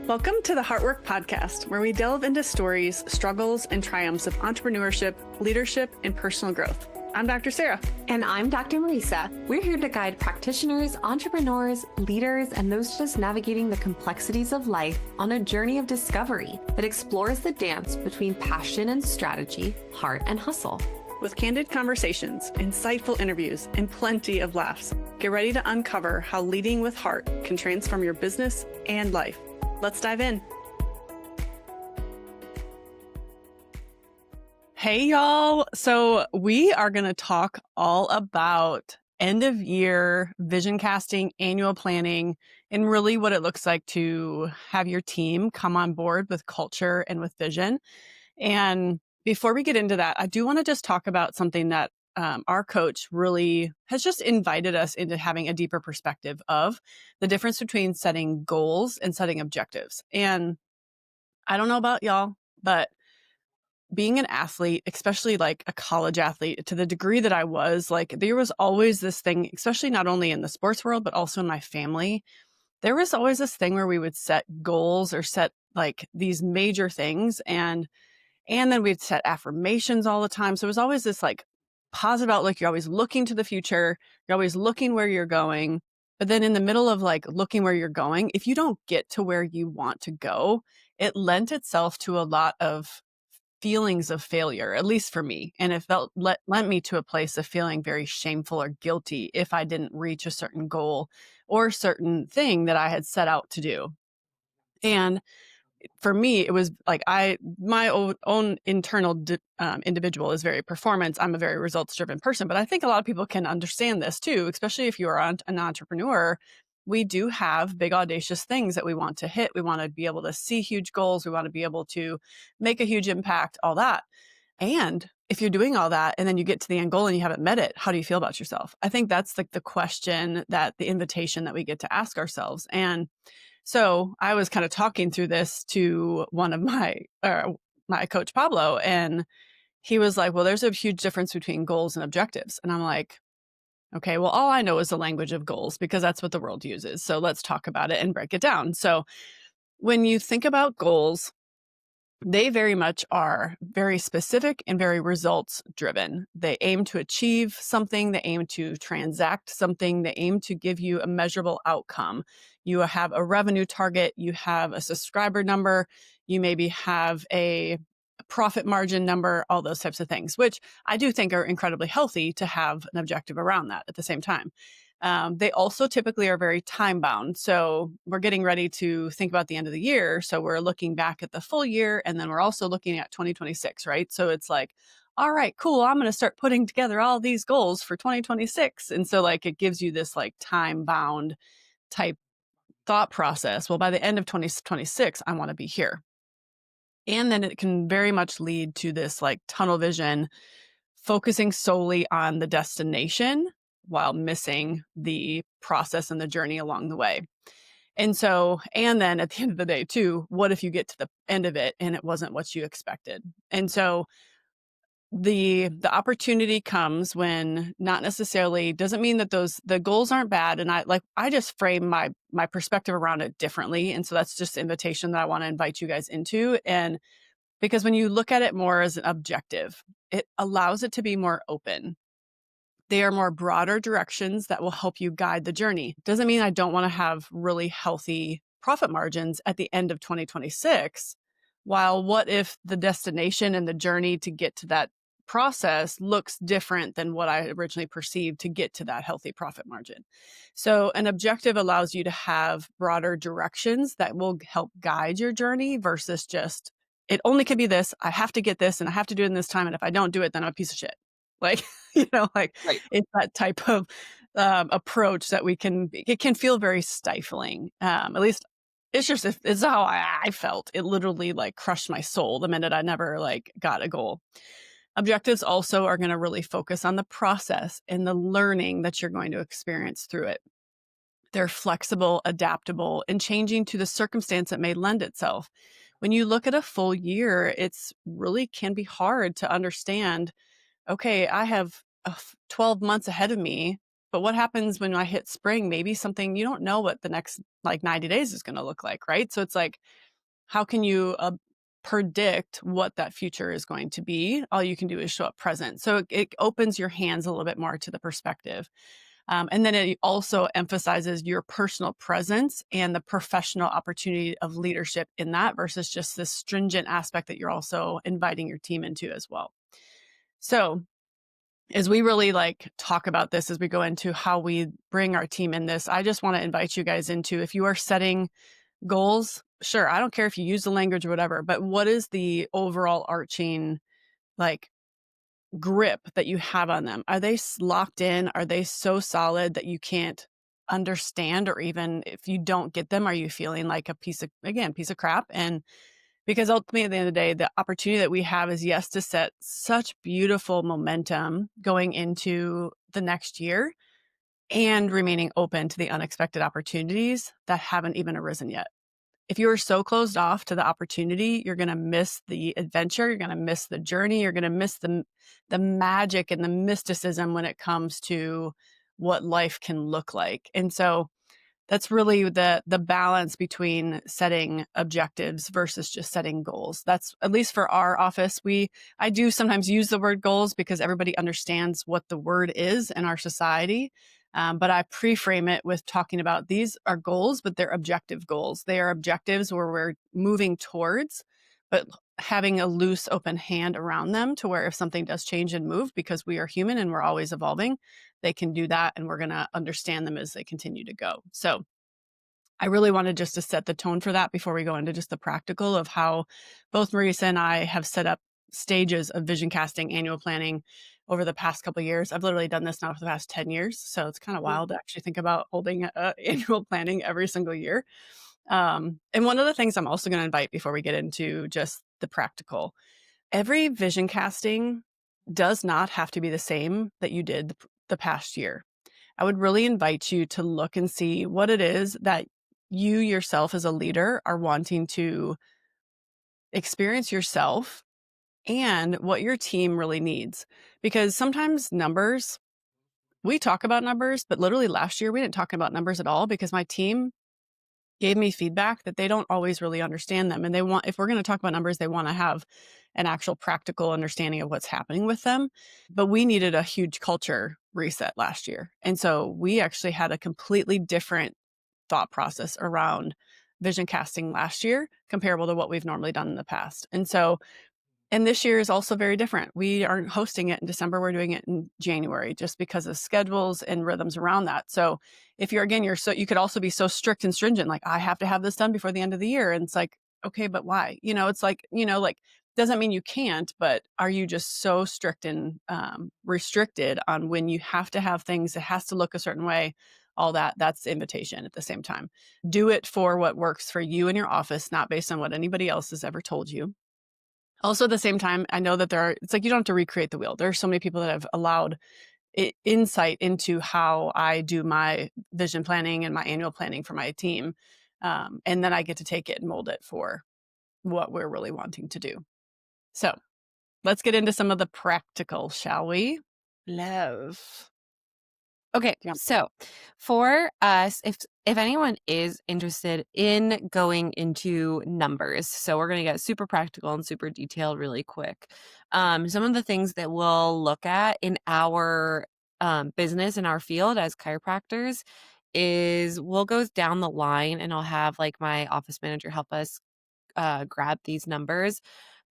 Welcome to the Heartwork Podcast, where we delve into stories, struggles, and triumphs of entrepreneurship, leadership, and personal growth. I'm Dr. Sarah. And I'm Dr. Marisa. We're here to guide practitioners, entrepreneurs, leaders, and those just navigating the complexities of life on a journey of discovery that explores the dance between passion and strategy, heart and hustle. With candid conversations, insightful interviews, and plenty of laughs, get ready to uncover how leading with heart can transform your business and life. Let's dive in. Hey, y'all. So we are going to talk all about end of year vision casting, annual planning, and really what it looks like to have your team come on board with culture and with vision. And before we get into that, I do want to just talk about something that our coach really has just invited us into having a deeper perspective of the difference between setting goals and setting objectives. And I don't know about y'all, but being an athlete, especially like a college athlete, to the degree that I was, like, there was always this thing, especially not only in the sports world, but also in my family. There was always this thing where we would set goals or set like these major things, and then we'd set affirmations all the time. So it was always this like positive outlook. You're always looking to the future. You're always looking where you're going. But then in the middle of like looking where you're going, if you don't get to where you want to go, it lent itself to a lot of feelings of failure, at least for me. And it lent me to a place of feeling very shameful or guilty if I didn't reach a certain goal or certain thing that I had set out to do. And for me, it was like my own internal individual is very performance. I'm a very results driven person, but I think a lot of people can understand this too, especially if you are an entrepreneur. We do have big, audacious things that we want to hit. We want to be able to see huge goals. We want to be able to make a huge impact, all that. And if you're doing all that and then you get to the end goal and you haven't met it, how do you feel about yourself? I think that's like the question, that the invitation that we get to ask ourselves. And so I was kind of talking through this to one of my coach, Pablo, and he was like, well, there's a huge difference between goals and objectives. And I'm like, okay, well, all I know is the language of goals because that's what the world uses. So let's talk about it and break it down. So when you think about goals, they very much are very specific and very results driven. They aim to achieve something. They aim to transact something. They aim to give you a measurable outcome. You have a revenue target. You have a subscriber number. You maybe have a profit margin number, all those types of things, which I do think are incredibly healthy to have an objective around that at the same time. They also typically are very time bound. So we're getting ready to think about the end of the year. So we're looking back at the full year, and then we're also looking at 2026, right? So it's like, all right, cool. I'm going to start putting together all these goals for 2026. And so like it gives you this like time bound type thought process. Well, by the end of 2026, I want to be here. And then it can very much lead to this like tunnel vision, focusing solely on the destination while missing the process and the journey along the way. And so, and then at the end of the day too, what if you get to the end of it and it wasn't what you expected? And so the opportunity comes when not necessarily doesn't mean that the goals aren't bad. And I just frame my perspective around it differently. And so that's just the invitation that I want to invite you guys into. And because when you look at it more as an objective, it allows it to be more open. They are more broader directions that will help you guide the journey. Doesn't mean I don't want to have really healthy profit margins at the end of 2026. While what if the destination and the journey to get to that process looks different than what I originally perceived to get to that healthy profit margin? So an objective allows you to have broader directions that will help guide your journey versus just, it only can be this, I have to get this and I have to do it in this time. And if I don't do it, then I'm a piece of shit. Like, right. It's that type of approach that it can feel very stifling. At least it's how I felt. It literally like crushed my soul the minute I never like got a goal. Objectives also are going to really focus on the process and the learning that you're going to experience through it. They're flexible, adaptable, and changing to the circumstance that may lend itself. When you look at a full year, it's really can be hard to understand, okay, I have 12 months ahead of me But what happens when I hit spring? Maybe something you don't know what the next like 90 days is going to look like, right? So it's like, how can you predict what that future is going to be? All you can do is show up present. So it opens your hands a little bit more to the perspective. And then it also emphasizes your personal presence and the professional opportunity of leadership in that versus just this stringent aspect that you're also inviting your team into as well. So, as we really like talk about this as we go into how we bring our team in this, I just want to invite you guys into if you are setting goals, sure, I don't care if you use the language or whatever, but what is the overall arching like grip that you have on them? Are they locked in? Are they so solid that you can't understand, or even if you don't get them, are you feeling like a piece of crap? And because ultimately at the end of the day, the opportunity that we have is yes, to set such beautiful momentum going into the next year and remaining open to the unexpected opportunities that haven't even arisen yet. If you are so closed off to the opportunity, you're gonna miss the adventure, you're gonna miss the journey, you're gonna miss the magic and the mysticism when it comes to what life can look like. And so that's really the balance between setting objectives versus just setting goals. That's at least for our office. I do sometimes use the word goals because everybody understands what the word is in our society. But I pre-frame it with talking about these are goals, but they're objective goals. They are objectives where we're moving towards, but having a loose, open hand around them to where if something does change and move, because we are human and we're always evolving, they can do that and we're going to understand them as they continue to go. So I really wanted just to set the tone for that before we go into just the practical of how both Marisa and I have set up stages of vision casting annual planning over the past couple of years. I've literally done this now for the past 10 years. So it's kind of wild to actually think about holding annual planning every single year. And one of the things I'm also going to invite before we get into just the practical, every vision casting does not have to be the same that you did the past year. I would really invite you to look and see what it is that you yourself as a leader are wanting to experience yourself and what your team really needs. Because sometimes numbers, we talk about numbers, but literally last year we didn't talk about numbers at all because my team gave me feedback that they don't always really understand them. And they want, if we're going to talk about numbers, they want to have an actual practical understanding of what's happening with them. But we needed a huge culture reset last year. And so we actually had a completely different thought process around vision casting last year comparable to what we've normally done in the past. And this year is also very different. We aren't hosting it in December. We're doing it in January just because of schedules and rhythms around that. So if you're, again, you could also be so strict and stringent, like, I have to have this done before the end of the year. And it's like, okay, but why? It's like, like, doesn't mean you can't, but are you just so strict and restricted on when you have to have things? It has to look a certain way, all that's invitation at the same time. Do it for what works for you and your office, not based on what anybody else has ever told you. Also, at the same time, I know that it's like you don't have to recreate the wheel. There are so many people that have allowed insight into how I do my vision planning and my annual planning for my team. And then I get to take it and mold it for what we're really wanting to do. So let's get into some of the practical, shall we? Love. Okay, Yeah. so for us, if anyone is interested in going into numbers, so we're going to get super practical and super detailed really quick. Some of the things that we'll look at in our business in our field as chiropractors is we'll go down the line and I'll have like my office manager help us grab these numbers.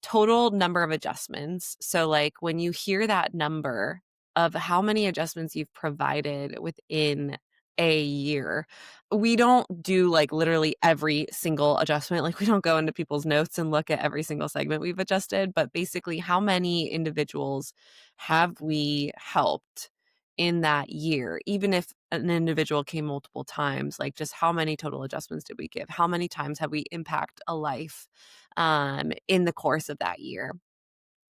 Total number of adjustments. So, like, when you hear that number of how many adjustments you've provided within a year, we don't do like literally every single adjustment. Like, we don't go into people's notes and look at every single segment we've adjusted, but basically, how many individuals have we helped in that year? Even if an individual came multiple times, like, just how many total adjustments did we give? How many times have we impact a life in the course of that year?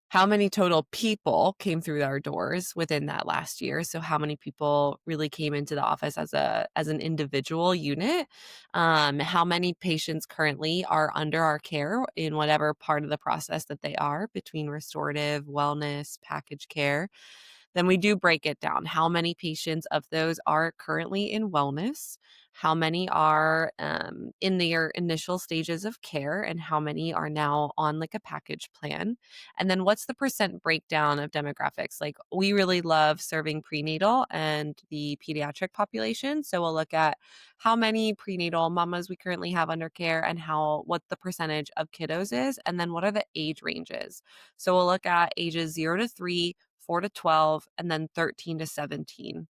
How many total people came through our doors within that last year? So how many people really came into the office as an individual unit? How many patients currently are under our care in whatever part of the process that they are between restorative, wellness, package care? then we do break it down. How many patients of those are currently in wellness? How many are in their initial stages of care? And how many are now on like a package plan? And then what's the percent breakdown of demographics? Like we really love serving prenatal and the pediatric population. So we'll look at how many prenatal mamas we currently have under care and what the percentage of kiddos is. And then what are the age ranges? So we'll look at ages 0 to 3, 4 to 12, and then 13 to 17.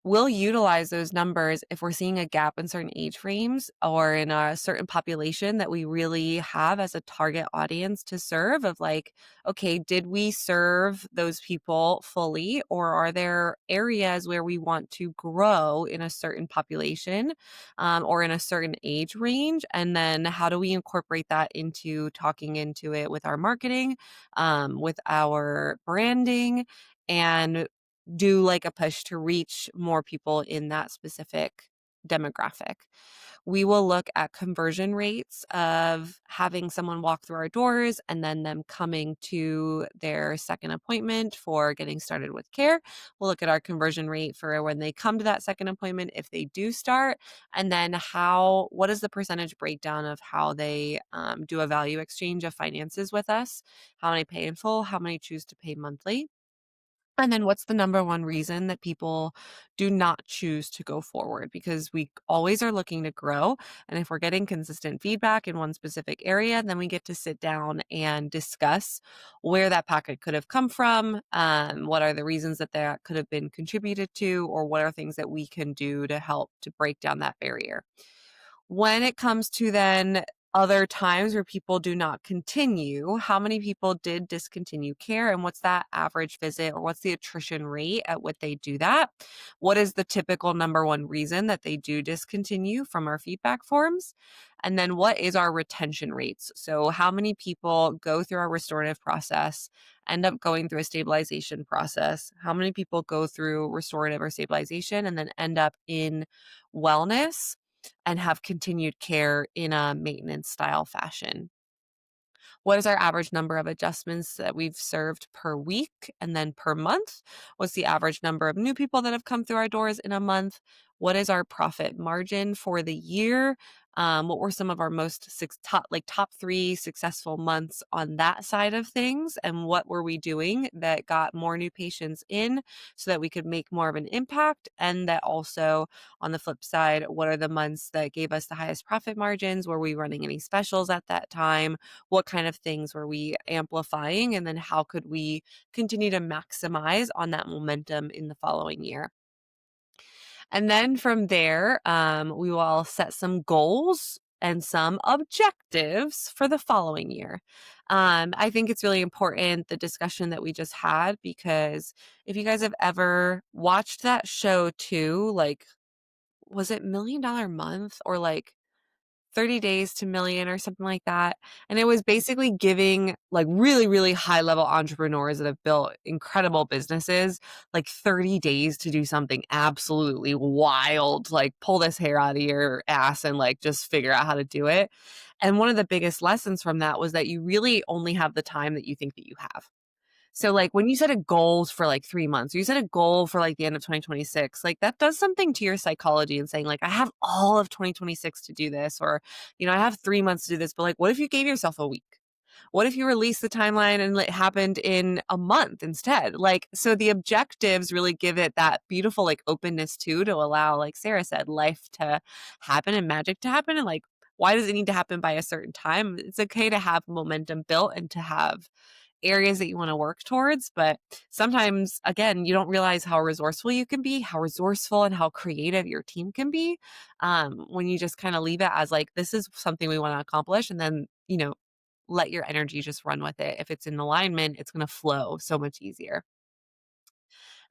We'll utilize those numbers if we're seeing a gap in certain age frames or in a certain population that we really have as a target audience to serve of like, okay, did we serve those people fully, or are there areas where we want to grow in a certain population or in a certain age range? And then how do we incorporate that into talking into it with our marketing, with our branding, and do like a push to reach more people in that specific demographic. We will look at conversion rates of having someone walk through our doors and then them coming to their second appointment for getting started with care. We'll look at our conversion rate for when they come to that second appointment if they do start, and then what is the percentage breakdown of how they do a value exchange of finances with us, how many pay in full, how many choose to pay monthly. And then what's the number one reason that people do not choose to go forward? Because we always are looking to grow. And if we're getting consistent feedback in one specific area, then we get to sit down and discuss where that packet could have come from, what are the reasons that could have been contributed to, or what are things that we can do to help to break down that barrier. When it comes to then other times where people do not continue, how many people did discontinue care, and what's that average visit, or what's the attrition rate at what they do that? What is the typical number one reason that they do discontinue from our feedback forms? And then what is our retention rates? So how many people go through our restorative process, end up going through a stabilization process? How many people go through restorative or stabilization and then end up in wellness and have continued care in a maintenance style fashion? What is our average number of adjustments that we've served per week and then per month? What's the average number of new people that have come through our doors in a month? What is our profit margin for the year? What were some of our top 3 successful months on that side of things? And what were we doing that got more new patients in so that we could make more of an impact? And that also, on the flip side, what are the months that gave us the highest profit margins? Were we running any specials at that time? What kind of things were we amplifying? And then how could we continue to maximize on that momentum in the following year? And then from there, we will all set some goals and some objectives for the following year. I think it's really important, the discussion that we just had, because if you guys have ever watched that show too, like, was it Million Dollar Month or like 30 Days to Million or something like that? And it was basically giving like really, really high level entrepreneurs that have built incredible businesses like 30 days to do something absolutely wild, like pull this hair out of your ass and like just figure out how to do it. And one of the biggest lessons from that was that you really only have the time that you think that you have. So, like, when you set a goal for, like, 3 months, or you set a goal for, like, the end of 2026, like, that does something to your psychology and saying, like, "I have all of 2026 to do this," or, "I have 3 months to do this," but, like, what if you gave yourself a week? What if you release the timeline and it happened in a month instead? Like, so the objectives really give it that beautiful, like, openness too, to allow, like Sarah said, life to happen and magic to happen, and, like, why does it need to happen by a certain time? It's okay to have momentum built and to have areas that you want to work towards. But sometimes, again, you don't realize how resourceful you can be, how resourceful and how creative your team can be when you just kind of leave it as like, this is something we want to accomplish. And then, let your energy just run with it. If it's in alignment, it's going to flow so much easier.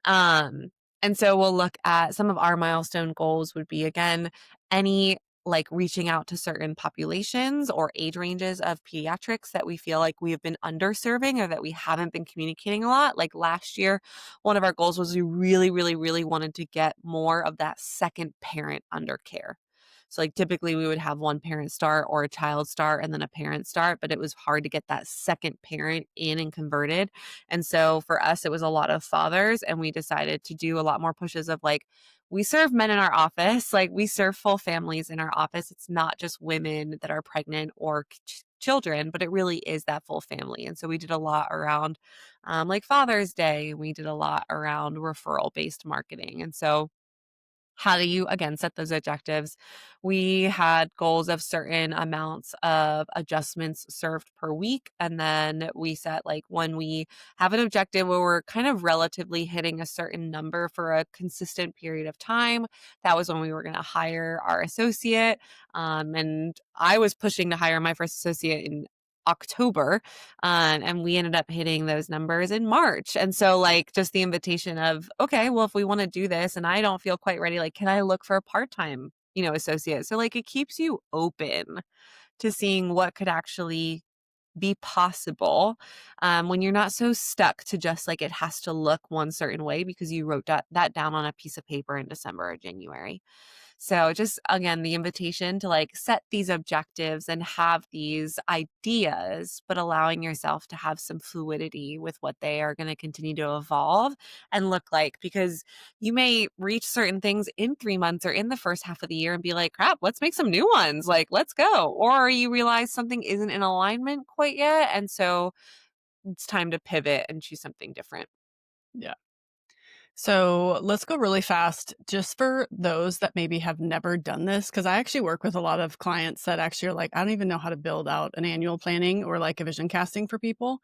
Um, and so we'll look at some of our milestone goals would be, again, any like reaching out to certain populations or age ranges of pediatrics that we feel like we have been underserving or that we haven't been communicating a lot. Like last year, one of our goals was we really, really, really wanted to get more of that second parent under care. So like typically we would have one parent start or a child start and then a parent start, but it was hard to get that second parent in and converted. And so for us, it was a lot of fathers, and we decided to do a lot more pushes of like, we serve men in our office, like we serve full families in our office. It's not just women that are pregnant or children, but it really is that full family. And so we did a lot around like Father's Day. We did a lot around referral based marketing. And so how do you again set those objectives? We had goals of certain amounts of adjustments served per week, and then we set like when we have an objective where we're kind of relatively hitting a certain number for a consistent period of time, that was when we were going to hire our associate. And I was pushing to hire my first associate in October, and we ended up hitting those numbers in March. And so, like, just the invitation of, okay, well, if we want to do this and I don't feel quite ready, like, can I look for a part time, associate? So, like, it keeps you open to seeing what could actually be possible when you're not so stuck to just like it has to look one certain way because you wrote that down on a piece of paper in December or January. So just again, the invitation to like set these objectives and have these ideas, but allowing yourself to have some fluidity with what they are going to continue to evolve and look like, because you may reach certain things in 3 months or in the first half of the year and be like, crap, let's make some new ones. Like, let's go. Or you realize something isn't in alignment quite yet. And so it's time to pivot and choose something different. Yeah. So let's go really fast just for those that maybe have never done this. Cause I actually work with a lot of clients that actually are like, I don't even know how to build out an annual planning or like a vision casting for people.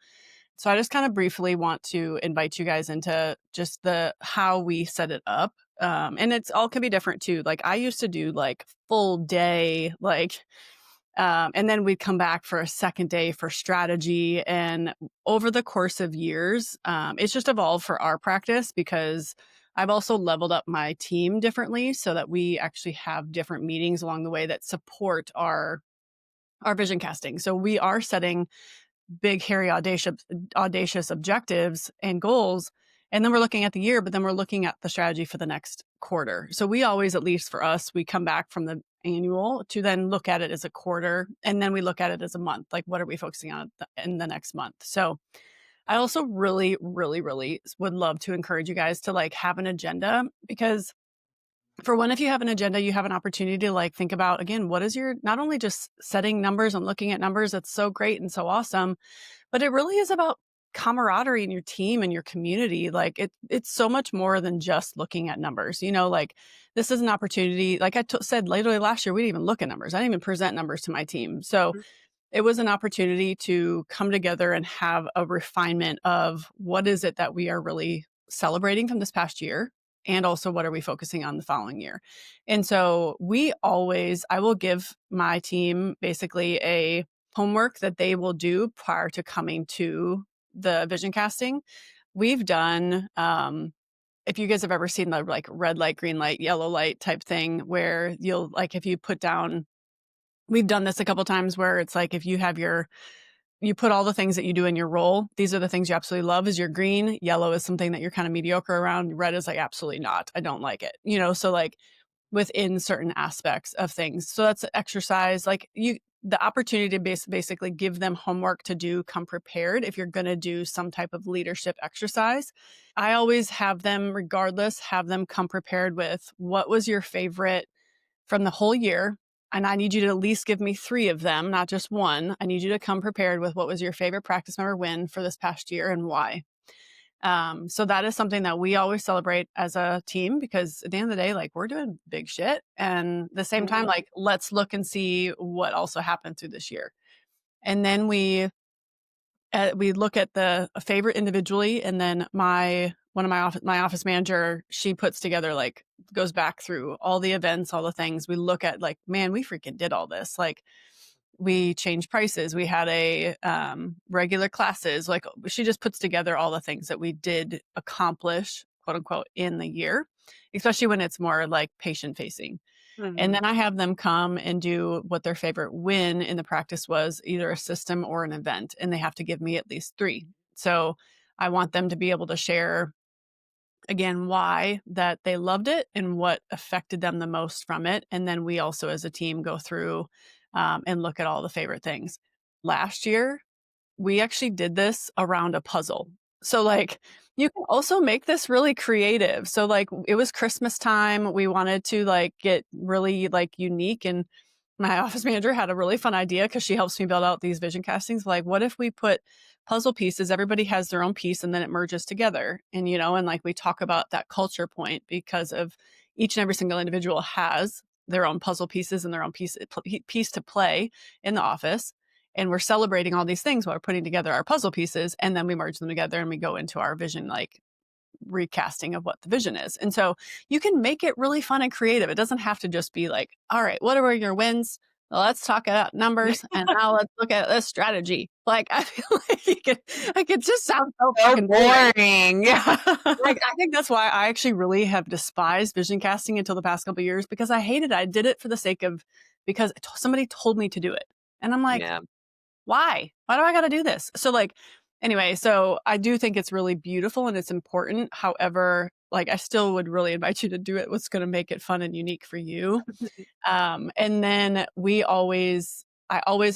So I just kind of briefly want to invite you guys into just the how we set it up. And it's all can be different too. Like I used to do like full day, like and then we'd come back for a second day for strategy. And over the course of years, it's just evolved for our practice because I've also leveled up my team differently so that we actually have different meetings along the way that support our vision casting. So we are setting big, hairy, audacious objectives and goals. And then we're looking at the year, but then we're looking at the strategy for the next quarter. So we always, at least for us, we come back from the annual to then look at it as a quarter. And then we look at it as a month. Like, what are we focusing on in the next month? So I also really, really, really would love to encourage you guys to like have an agenda because for one, if you have an agenda, you have an opportunity to like think about again, what is your not only just setting numbers and looking at numbers, that's so great and so awesome, but it really is about camaraderie in your team and your community. Like it's so much more than just looking at numbers. Like this is an opportunity. Like I said, literally last year, we didn't even look at numbers. I didn't even present numbers to my team. So it was an opportunity to come together and have a refinement of what is it that we are really celebrating from this past year and also what are we focusing on the following year. And so I will give my team basically a homework that they will do prior to coming to the vision casting. We've done if you guys have ever seen the like red light, green light, yellow light type thing where you'll like if you put down we've done this a couple times where it's like if you put all the things that you do in your role. These are the things you absolutely love is your green, yellow is something that you're kind of mediocre around, red is like absolutely not. I don't like it. So like within certain aspects of things. So that's exercise like the opportunity to basically give them homework to do, come prepared if you're going to do some type of leadership exercise. I always have them regardless have them come prepared with what was your favorite from the whole year. And I need you to at least give me 3 of them, not just one. I need you to come prepared with what was your favorite practice member win for this past year and why. So that is something that we always celebrate as a team because at the end of the day, like we're doing big shit. And at the same time, like let's look and see what also happened through this year. And then we look at the favorite individually, and then my office manager, she puts together like goes back through all the events, all the things. We look at like, man, we freaking did all this. Like we changed prices. We had a regular classes. Like she just puts together all the things that we did accomplish, quote unquote, in the year, especially when it's more like patient facing. And then I have them come and do what their favorite win in the practice was, either a system or an event, and they have to give me at least 3. So I want them to be able to share again, why that they loved it and what affected them the most from it. And then we also, as a team, go through and look at all the favorite things. Last year, we actually did this around a puzzle. So, like, you can also make this really creative. So, like, it was Christmas time. We wanted to, like, get really, like, unique, and my office manager had a really fun idea because she helps me build out these vision castings. Like, what if we put puzzle pieces, everybody has their own piece, and then it merges together? And, and like we talk about that culture point because of each and every single individual has their own puzzle pieces and their own piece to play in the office. And we're celebrating all these things while we're putting together our puzzle pieces, and then we merge them together and we go into our vision, like recasting of what the vision is. And so you can make it really fun and creative. It doesn't have to just be like, all right, what are your wins? Well, let's talk about numbers, and now let's look at this strategy. Like, I feel like it just sounds so So fucking boring. boring. Yeah. Like, I think that's why I actually really have despised vision casting until the past couple of years, because I hated it. I did it for the sake of, because somebody told me to do it. And I'm like, Yeah. why? Why do I got to do this? So, like, anyway, so I do think it's really beautiful and it's important. However, like, I still would really invite you to do it. What's going to make it fun and unique for you? And then I always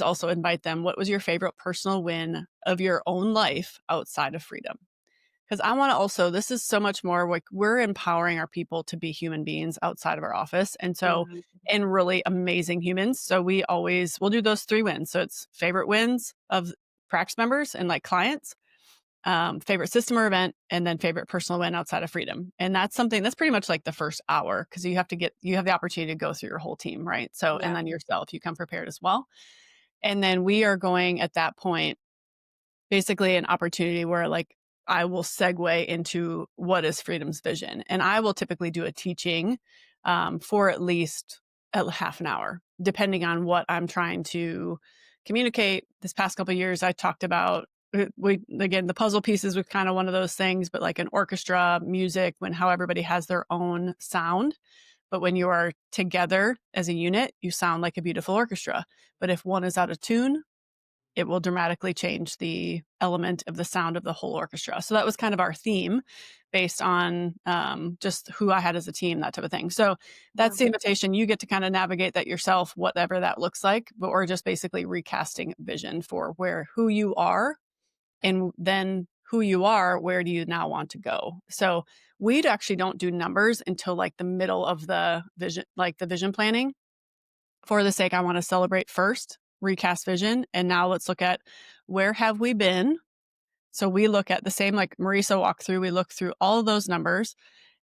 also invite them, what was your favorite personal win of your own life outside of freedom? Because I want to also, this is so much more like we're empowering our people to be human beings outside of our office. And so, Mhm. and really amazing humans. So we'll do those 3 wins. So it's favorite wins of practice members and like clients, favorite system or event, and then favorite personal win outside of freedom. And that's something that's pretty much like the first hour, because you have the opportunity to go through your whole team, right? So, and Yeah. then yourself, you come prepared as well. And then we are going at that point, basically an opportunity where, like, I will segue into what is freedom's vision. And I will typically do a teaching for at least a half an hour, depending on what I'm trying to communicate. This past couple of years, I talked about, again, the puzzle pieces was kind of one of those things, but like an orchestra, music, when how everybody has their own sound. But when you are together as a unit, you sound like a beautiful orchestra. But if one is out of tune, it will dramatically change the element of the sound of the whole orchestra. So that was kind of our theme, based on just who I had as a team, that type of thing. So Yeah. that's the invitation. You get to kind of navigate that yourself, whatever that looks like, but we're just basically recasting vision for who you are, and then who you are, where do you now want to go? So we actually don't do numbers until like the middle of the vision, like the vision planning. For the sake, I want to celebrate first, recast vision, and now let's look at where have we been. So we look at the same, like Marisa walked through, we look through all of those numbers,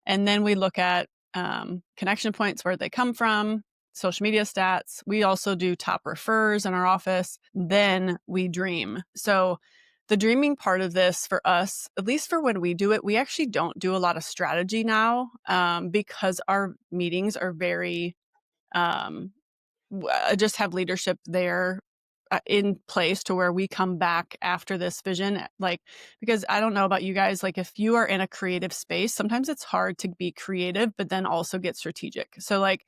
and then we look at connection points, where they come from, social media stats. We also do top refers in our office. Then we dream. So the dreaming part of this for us, at least for when we do it, we actually don't do a lot of strategy now, because our meetings are very um, just have leadership there in place to where we come back after this vision. Like, because I don't know about you guys, like if you are in a creative space, sometimes it's hard to be creative, but then also get strategic. So like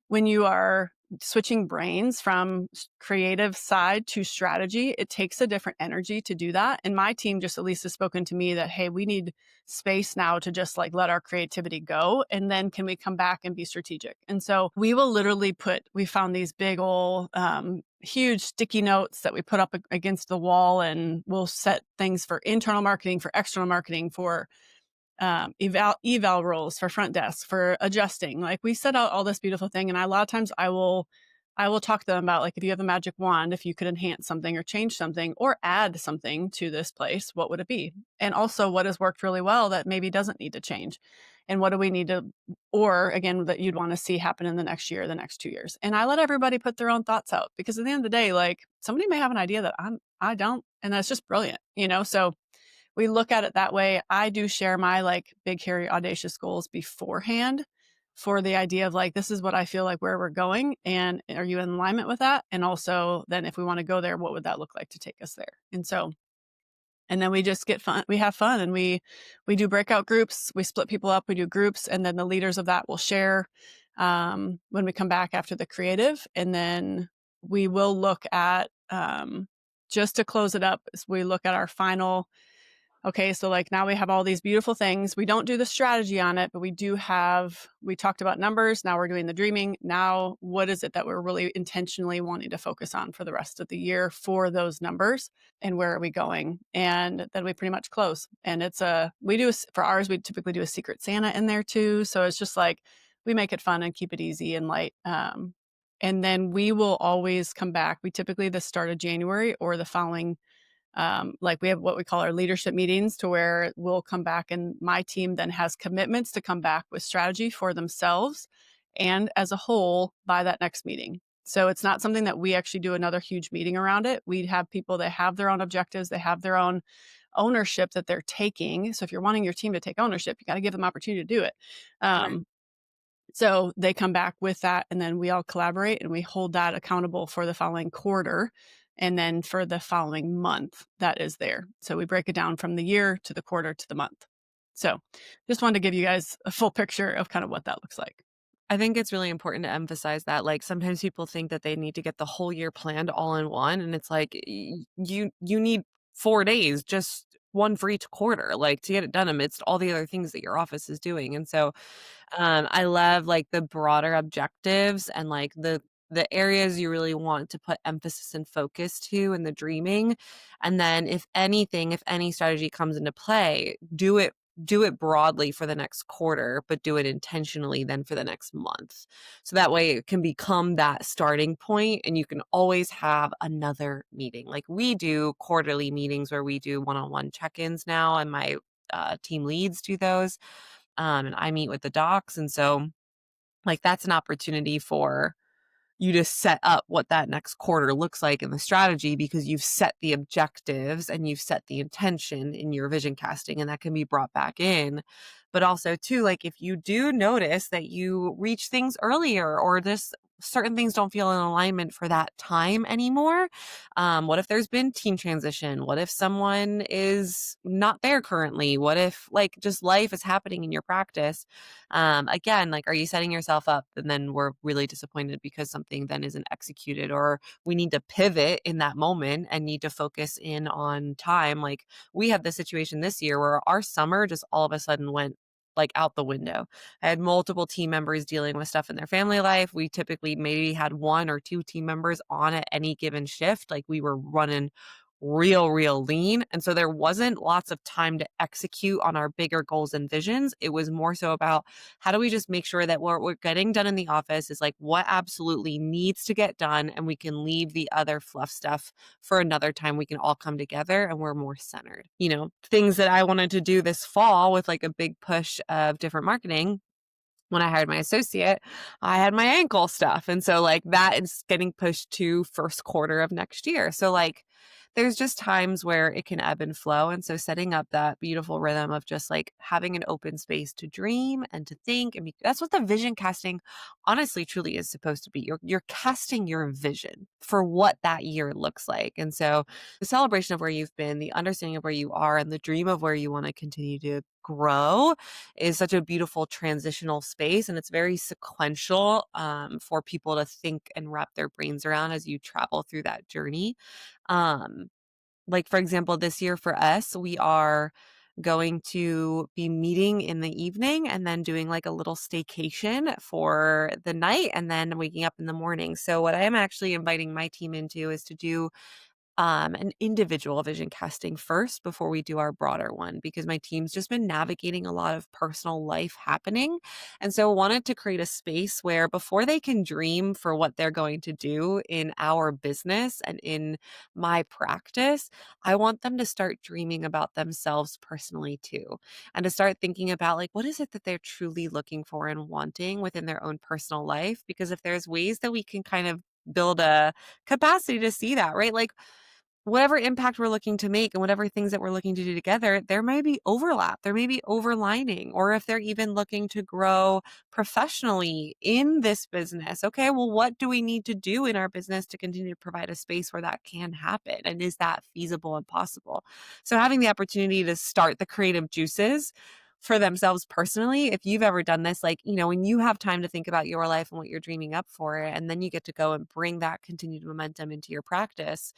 when you are switching brains from creative side to strategy, it takes a different energy to do that. And my team just at least has spoken to me that, hey, we need space now to just like let our creativity go. And then can we come back and be strategic? And so we will literally we found these big old, huge sticky notes that we put up against the wall, and we'll set things for internal marketing, for external marketing, for eval roles, for front desk, for adjusting. Like we set out all this beautiful thing, and a lot of times I will talk to them about, like, if you have a magic wand, if you could enhance something or change something or add something to this place, what would it be? And also, what has worked really well that maybe doesn't need to change, and what do we need to, or again, that you'd want to see happen in the next year, the next 2 years. And I let everybody put their own thoughts out, because at the end of the day, like, somebody may have an idea that I don't, and that's just brilliant. So we look at it that way. I do share my like big, hairy, audacious goals beforehand, for the idea of like, this is what I feel like where we're going. And are you in alignment with that? And also then if we want to go there, what would that look like to take us there? And so, and then we just get fun. We have fun, and we do breakout groups. We split people up. We do groups, and then the leaders of that will share when we come back after the creative. And then we will look at, just to close it up, we look at our final Okay, so like now we have all these beautiful things. We don't do the strategy on it, but we talked about numbers. Now we're doing the dreaming. Now, what is it that we're really intentionally wanting to focus on for the rest of the year for those numbers? And where are we going? And then we pretty much close. And for ours, we typically do a secret Santa in there too. So it's just like we make it fun and keep it easy and light. And then we will always come back. We typically the start of January or the following like we have what we call our leadership meetings to where we'll come back and my team then has commitments to come back with strategy for themselves and as a whole by that next meeting. So it's not something that we actually do another huge meeting around it. We'd have people that have their own objectives, they have their own ownership that they're taking. So if you're wanting your team to take ownership, you got to give them opportunity to do it. Right. So they come back with that, and then we all collaborate and we hold that accountable for the following quarter. And then for the following month, that is there. So we break it down from the year to the quarter to the month. So just wanted to give you guys a full picture of kind of what that looks like. I think it's really important to emphasize that, like, sometimes people think that they need to get the whole year planned all in one, and it's like, you need 4 days, just 1 for each quarter, like, to get it done amidst all the other things that your office is doing, and so, I love, like, the broader objectives and, like, the areas you really want to put emphasis and focus to in the dreaming, and then if anything, if any strategy comes into play, do it broadly for the next quarter, but do it intentionally then for the next month. So that way it can become that starting point and you can always have another meeting. Like we do quarterly meetings where we do one-on-one check-ins now, and my team leads do those. And I meet with the docs. And so like that's an opportunity for you to set up what that next quarter looks like in the strategy because you've set the objectives and you've set the intention in your vision casting, and that can be brought back in. But also too, like if you do notice that you reach things earlier or just certain things don't feel in alignment for that time anymore, what if there's been team transition? What if someone is not there currently? What if like just life is happening in your practice? Again, like, are you setting yourself up and then we're really disappointed because something then isn't executed, or we need to pivot in that moment and need to focus in on time? Like, we had this situation this year where our summer just all of a sudden went like out the window. I had multiple team members dealing with stuff in their family life. We typically maybe had 1 or 2 team members on at any given shift. Like we were running real lean. And so there wasn't lots of time to execute on our bigger goals and visions. It was more so about how do we just make sure that what we're getting done in the office is like what absolutely needs to get done, and we can leave the other fluff stuff for another time. We can all come together and we're more centered. You know, things that I wanted to do this fall with like a big push of different marketing. When I hired my associate, I had my ankle stuff. And so like that is getting pushed to first quarter of next year. So like there's just times where it can ebb and flow. And so setting up that beautiful rhythm of just like having an open space to dream and to think and that's what the vision casting honestly truly is supposed to be. You're casting your vision for what that year looks like. And so the celebration of where you've been, the understanding of where you are, and the dream of where you want to continue to grow is such a beautiful transitional space, and it's very sequential for people to think and wrap their brains around as you travel through that journey. um, like for example, this year for us, we are going to be meeting in the evening and then doing like a little staycation for the night and then waking up in the morning. So what I am actually inviting my team into is to do an individual vision casting first before we do our broader one, because my team's just been navigating a lot of personal life happening. And so I wanted to create a space where before they can dream for what they're going to do in our business and in my practice, I want them to start dreaming about themselves personally too. And to start thinking about like, what is it that they're truly looking for and wanting within their own personal life? Because if there's ways that we can kind of build a capacity to see that, right? Like whatever impact we're looking to make and whatever things that we're looking to do together, there may be overlap, there may be overlining, or if they're even looking to grow professionally in this business. Okay, well, what do we need to do in our business to continue to provide a space where that can happen? And is that feasible and possible? So having the opportunity to start the creative juices for themselves personally, if you've ever done this, like, when you have time to think about your life and what you're dreaming up for, and then you get to go and bring that continued momentum into your practice,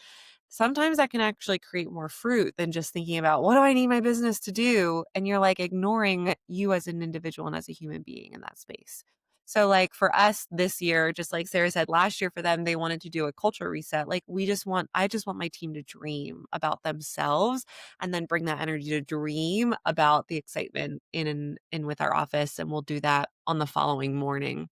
sometimes that can actually create more fruit than just thinking about what do I need my business to do? And you're like ignoring you as an individual and as a human being in that space. So like for us this year, just like Sarah said, last year for them, they wanted to do a culture reset. Like I just want my team to dream about themselves and then bring that energy to dream about the excitement in and with our office. And we'll do that on the following morning.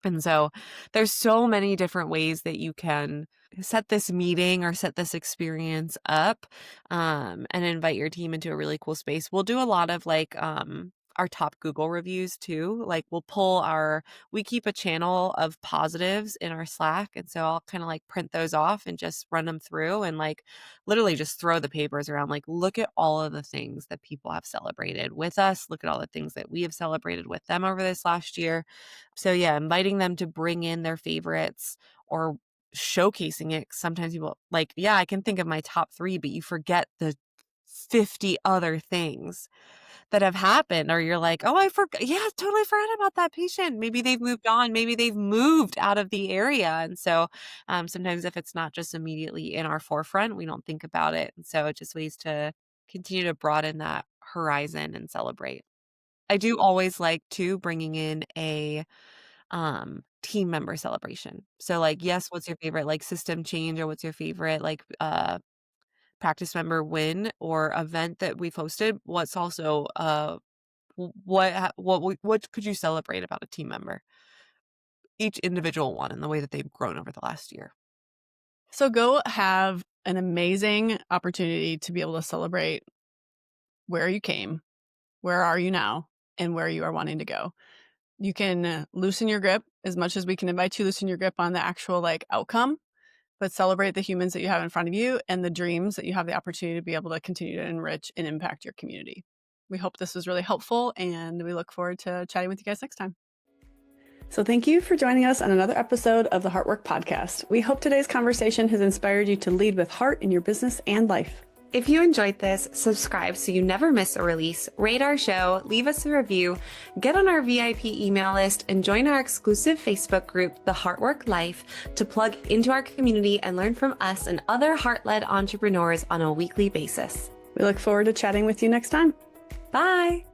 And so there's so many different ways that you can set this meeting or set this experience up, and invite your team into a really cool space. We'll do a lot of like our top Google reviews too. Like we keep a channel of positives in our Slack. And so I'll kind of like print those off and just run them through and like literally just throw the papers around. Like, look at all of the things that people have celebrated with us. Look at all the things that we have celebrated with them over this last year. So yeah, inviting them to bring in their favorites or showcasing it. Sometimes people like, yeah, I can think of my top 3, but you forget the 50 other things that have happened, or you're like, oh, I forgot. Yeah, totally forgot about that patient. Maybe they've moved on. Maybe they've moved out of the area. And so sometimes if it's not just immediately in our forefront, we don't think about it. And so it's just ways to continue to broaden that horizon and celebrate. I do always like to bringing in a team member celebration. So like, yes, what's your favorite like system change, or what's your favorite like practice member win or event that we've hosted? What's also what could you celebrate about a team member? Each individual one and the way that they've grown over the last year. So go have an amazing opportunity to be able to celebrate where you came, where are you now, and where you are wanting to go. You can loosen your grip as much as we can invite you to loosen your grip on the actual like outcome, but celebrate the humans that you have in front of you and the dreams that you have the opportunity to be able to continue to enrich and impact your community. We hope this was really helpful, and we look forward to chatting with you guys next time. So thank you for joining us on another episode of the Heartwork Podcast. We hope today's conversation has inspired you to lead with heart in your business and life. If you enjoyed this, subscribe so you never miss a release, rate our show, leave us a review, get on our VIP email list, and join our exclusive Facebook group, The Heartwork Life, to plug into our community and learn from us and other heart-led entrepreneurs on a weekly basis. We look forward to chatting with you next time. Bye!